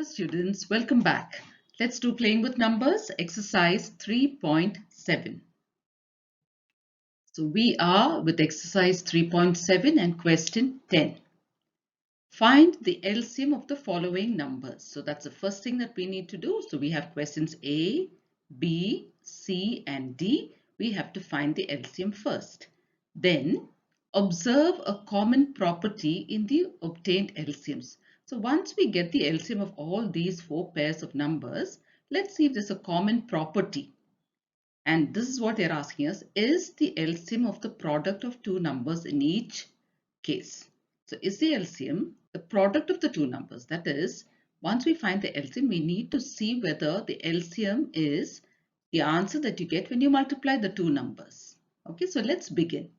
Hello students, welcome back. Let's do playing with numbers, exercise 3.7. So we are with exercise 3.7 and question 10. Find the LCM of the following numbers. So that's the first thing that we need to do. So we have questions A, B, C and D. We have to find the LCM first. Then observe a common property in the obtained LCMs. So once we get the LCM of all these four pairs of numbers, let's see if there's a common property. And this is what they're asking us. Is the LCM of the product of two numbers in each case? So is the LCM the product of the two numbers? That is, once we find the LCM, we need to see whether the LCM is the answer that you get when you multiply the two numbers. Okay, so let's begin.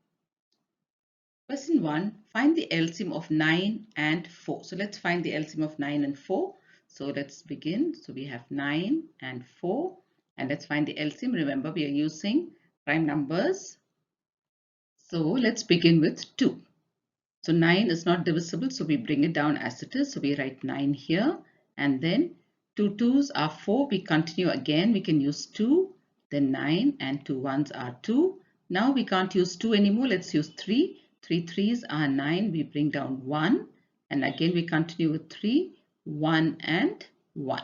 Question 1, find the LCM of 9 and 4. So let's find the LCM of 9 and 4. So let's begin. So we have 9 and 4 and let's find the LCM. Remember, we are using prime numbers. So let's begin with 2. So 9 is not divisible, so we bring it down as it is. So we write 9 here and then 2 2s are 4. We continue again. We can use 2, then 9 and 2 1s are 2. Now we can't use 2 anymore. Let's use 3. 3 3s are 9. We bring down 1 and again we continue with 3, 1 and 1.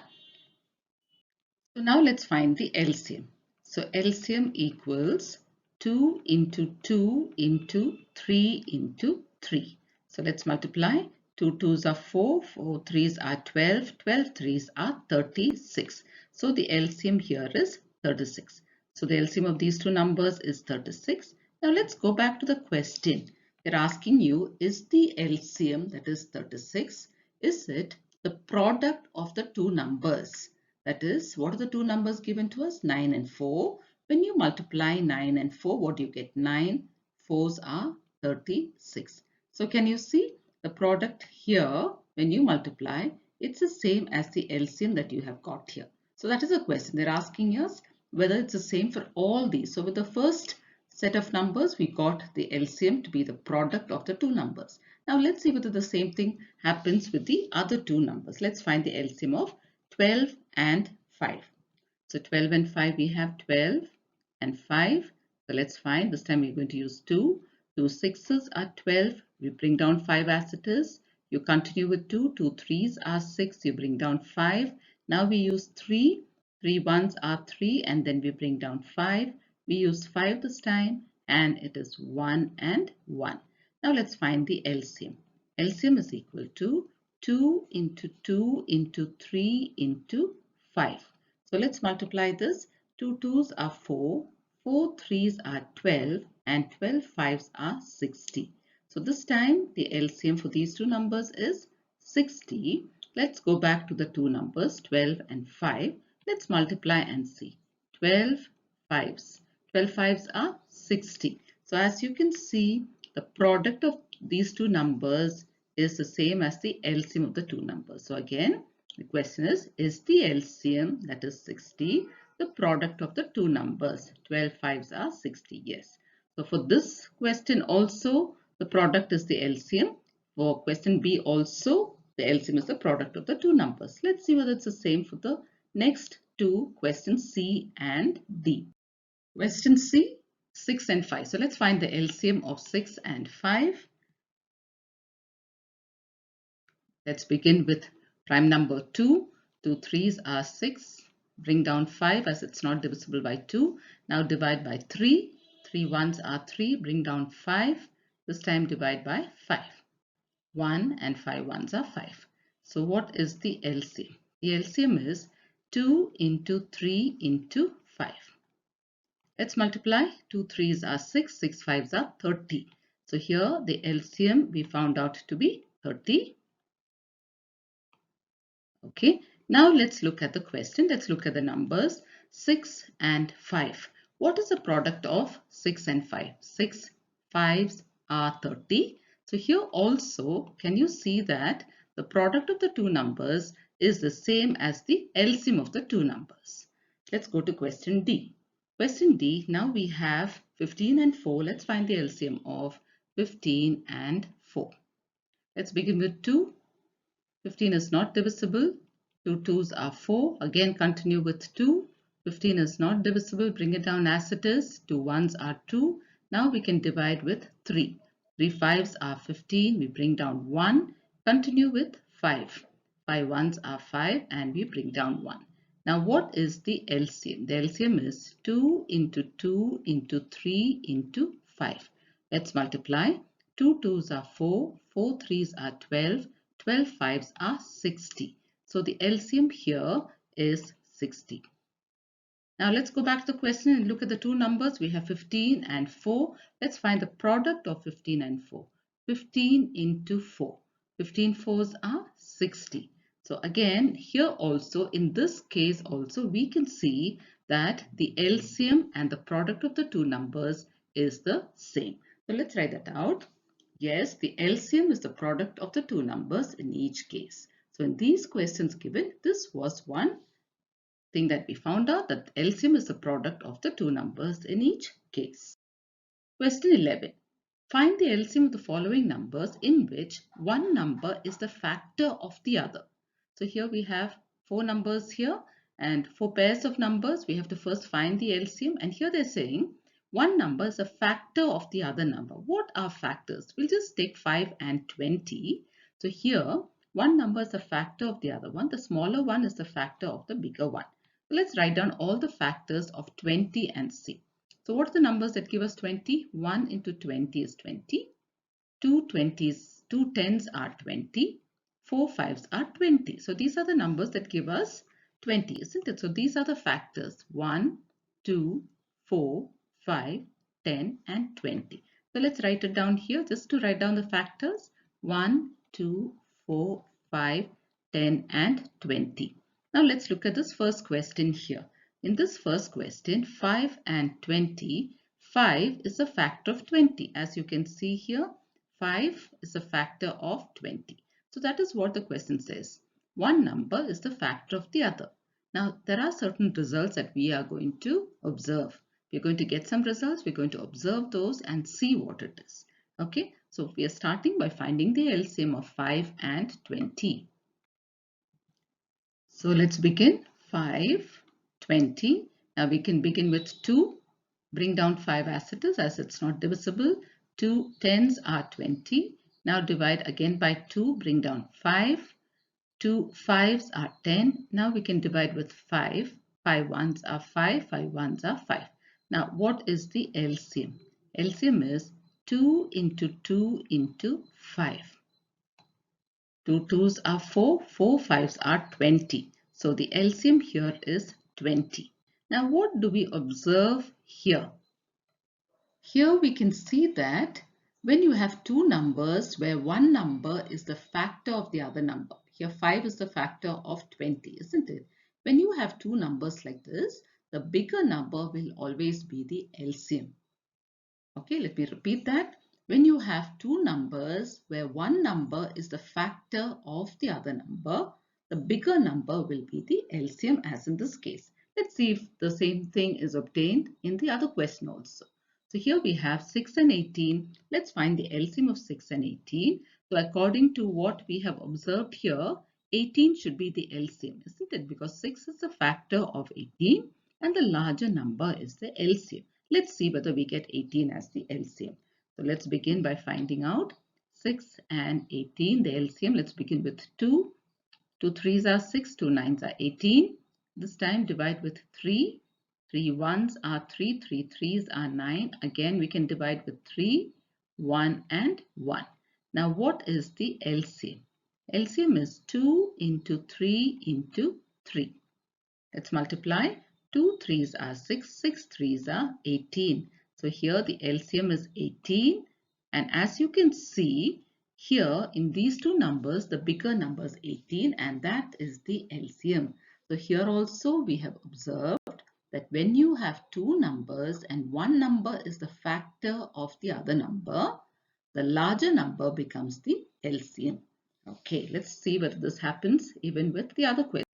So now let's find the LCM. So LCM equals 2 into 2 into 3 into 3. So let's multiply. 2 2s are 4, 4 3s are 12, 12 3s are 36. So the LCM here is 36. So the LCM of these two numbers is 36. Now let's go back to the question. They're asking you, is the LCM, that is 36, is it the product of the two numbers? That is, what are the two numbers given to us? 9 and 4. When you multiply 9 and 4, what do you get? 9 4s are 36. So can you see the product here? When you multiply, it's the same as the LCM that you have got here. So that is a question. They're asking us whether it's the same for all these. So with the first set of numbers, we got the LCM to be the product of the two numbers. Now let's see whether the same thing happens with the other two numbers. Let's find the LCM of 12 and 5. So 12 and 5, we have 12 and 5. So let's find, this time we're going to use 2. 2 6s are 12. We bring down 5 as it is. You continue with 2. 2 3s are 6. You bring down 5. Now we use 3. 3 1s are 3 and then we bring down 5. We use 5 this time and it is 1 and 1. Now let's find the LCM. LCM is equal to 2 into 2 into 3 into 5. So let's multiply this. 2 2s are 4, 4 3s are 12 and 12 5s are 60. So this time the LCM for these two numbers is 60. Let's go back to the two numbers 12 and 5. Let's multiply and see. 12 5s. 12 5s are 60. So as you can see, the product of these two numbers is the same as the LCM of the two numbers. So again, the question is the LCM, that is 60, the product of the two numbers? 12 5s are 60, yes. So for this question also, the product is the LCM. For question B also, the LCM is the product of the two numbers. Let's see whether it's the same for the next two questions, C and D. Question C, 6 and 5. So let's find the LCM of 6 and 5. Let's begin with prime number 2. 2 3s are 6. Bring down 5 as it's not divisible by 2. Now divide by 3. 3 1s are 3. Bring down 5. This time divide by 5. 1 and 5 1s are 5. So what is the LCM? The LCM is 2 into 3 into 5. Let's multiply. 2 3s are 6. 6 5s are 30. So here the LCM we found out to be 30. Okay, now let's look at the question. Let's look at the numbers 6 and 5. What is the product of 6 and 5? 6 5s are 30. So here also, can you see that the product of the two numbers is the same as the LCM of the two numbers? Let's go to question D. Question D, now we have 15 and 4. Let's find the LCM of 15 and 4. Let's begin with 2. 15 is not divisible. 2 2s are 4. Again, continue with 2. 15 is not divisible. Bring it down as it is. 2 1s are 2. Now we can divide with 3. 3 5s are 15. We bring down 1. Continue with 5. 5 1s are 5 and we bring down 1. Now what is the LCM? The LCM is 2 into 2 into 3 into 5. Let's multiply. 2 2s are 4. 4 3s are 12. 12 5s are 60. So the LCM here is 60. Now let's go back to the question and look at the two numbers. We have 15 and 4. Let's find the product of 15 and 4. 15 into 4. 15 fours are 60. So again, here also, in this case also, we can see that the LCM and the product of the two numbers is the same. So let's write that out. Yes, the LCM is the product of the two numbers in each case. So in these questions given, this was one thing that we found out, that LCM is the product of the two numbers in each case. Question 11. Find the LCM of the following numbers in which one number is the factor of the other. So here we have four numbers here and four pairs of numbers. We have to first find the LCM, and here they're saying one number is a factor of the other number. What are factors? We'll just take 5 and 20. So here one number is a factor of the other one. The smaller one is the factor of the bigger one. So let's write down all the factors of 20 and see. So what are the numbers that give us 20? 1 into 20 is 20. 2 20s, 2 10s are 20. 4 5s are 20. So these are the numbers that give us 20, isn't it? So these are the factors 1, 2, 4, 5, 10 and 20. So let's write it down here just to write down the factors 1, 2, 4, 5, 10 and 20. Now let's look at this first question here. In this first question, 5 and 20, 5 is a factor of 20. As you can see here, 5 is a factor of 20. So that is what the question says. One number is the factor of the other. Now there are certain results that we are going to observe. We're going to get some results. We're going to observe those and see what it is. Okay, so we are starting by finding the LCM of 5 and 20. So let's begin. 5, 20. Now we can begin with 2. Bring down 5 as it is, as it's not divisible. 2 10s are 20. Now divide again by 2. Bring down 5. 2 5s are 10. Now we can divide with 5. 5 1s are 5. 5 1s are 5. Now what is the LCM? LCM is 2 into 2 into 5. 2 2s are 4, 4 5s are 20. So the LCM here is 20. Now what do we observe here? Here we can see that when you have two numbers where one number is the factor of the other number. Here 5 is the factor of 20, isn't it? When you have two numbers like this, the bigger number will always be the LCM. Okay, let me repeat that. When you have two numbers where one number is the factor of the other number, the bigger number will be the LCM, as in this case. Let's see if the same thing is obtained in the other question also. So here we have 6 and 18. Let's find the LCM of 6 and 18. So according to what we have observed here, 18 should be the LCM, isn't it? Because 6 is a factor of 18 and the larger number is the LCM. Let's see whether we get 18 as the LCM. So let's begin by finding out 6 and 18, the LCM. Let's begin with 2. 2 3s are 6, 2 9s are 18. This time divide with 3. 3 1s are 3, 3 3s are 9. Again we can divide with 3, 1 and 1. Now what is the LCM? LCM is 2 into 3 into 3. Let's multiply. 2 3s are 6, 6 3s are 18. So here the LCM is 18, and as you can see here in these two numbers, the bigger number is 18 and that is the LCM. So here also we have observed that when you have two numbers and one number is the factor of the other number, the larger number becomes the LCM. Okay, let's see whether this happens even with the other question.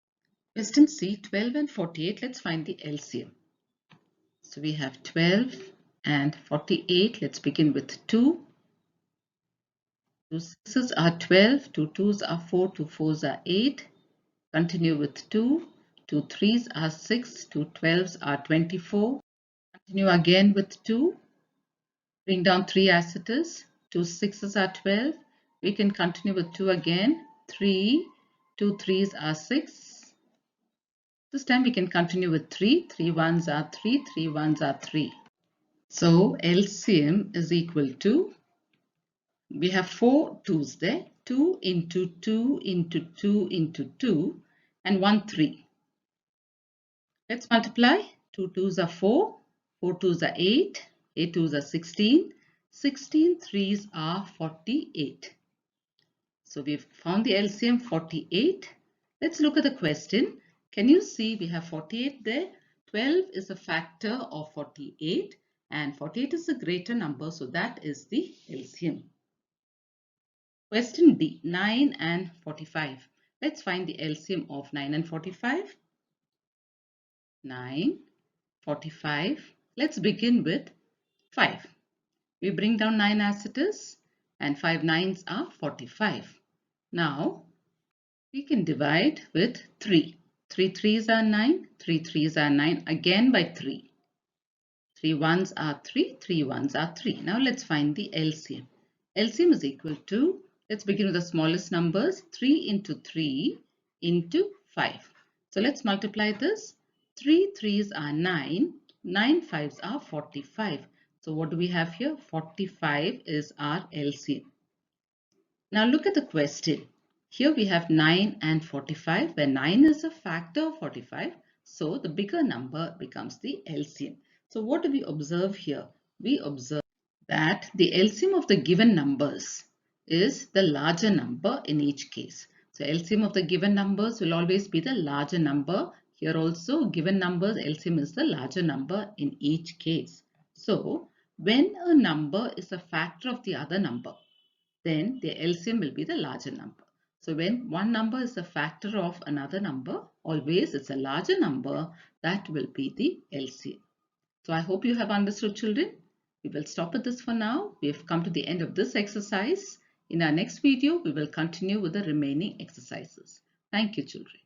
Question C, 12 and 48, let's find the LCM. So we have 12 and 48. Let's begin with 2. 2 6s are 12, 2 2s are 4, 2 4s are 8. Continue with 2. 2 3s are 6. 2 12s are 24. Continue again with 2. Bring down 3 as it is. 2 6s are 12. We can continue with 2 again. 3. 2 3s are 6. This time we can continue with 3. 3 1s are 3. 3 1s are 3. So LCM is equal to, we have 4 2's there. 2 into 2 into 2 into 2 and 1 3. Let's multiply. 2 2's are 4. 4 2's are 8. 8 2's are 16. 16 3's are 48. So we've found the LCM 48. Let's look at the question. Can you see we have 48 there? 12 is a factor of 48 and 48 is a greater number, so that is the LCM. Question D, 9 and 45. Let's find the LCM of 9 and 45. 9, 45. Let's begin with 5. We bring down 9 as it is and 5 9s are 45. Now we can divide with 3. 3 3s are 9. 3 3s are 9 again by 3. 3 1s are 3. 3 1s are 3. Now let's find the LCM. LCM is equal to, let's begin with the smallest numbers. 3 into 3 into 5. So let's multiply this. 3 3s are 9. 9 5s are 45. So what do we have here? 45 is our LCM. Now look at the question. Here we have 9 and 45, where 9 is a factor of 45. So the bigger number becomes the LCM. So what do we observe here? We observe that the LCM of the given numbers is the larger number in each case. So LCM of the given numbers will always be the larger number. Here also, given numbers, LCM is the larger number in each case. So when a number is a factor of the other number, then the LCM will be the larger number. So when one number is a factor of another number, always it's a larger number, that will be the LCM. So I hope you have understood, children. We will stop at this for now. We have come to the end of this exercise. In our next video, we will continue with the remaining exercises. Thank you, children.